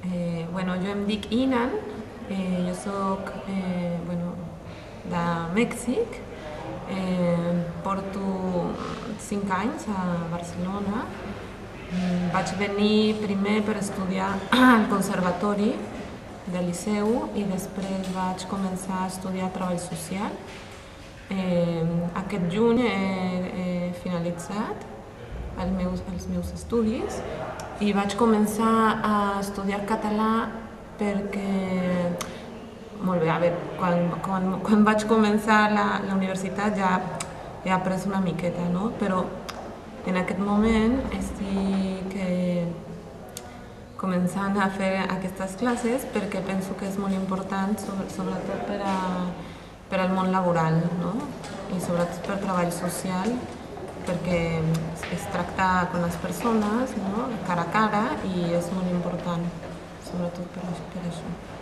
Bueno, jo em dic Inan, jo soc de Mèxic, porto 5 anys a Barcelona. Vaig venir primer per estudiar al Conservatori del Liceu i després vaig començar a estudiar Treball Social. Aquest juny he finalitzat els meus estudis i vaig començar a estudiar català perquè, molt bé, a veure, quan vaig començar la universitat ja he après una miqueta, no? Però en aquest moment estic començant a fer aquestes classes perquè penso que és molt important, sobretot per al món laboral, no? I sobretot per treball social, perquè es tracta amb les persones, no? Cara a cara, i és molt important, sobretot per això.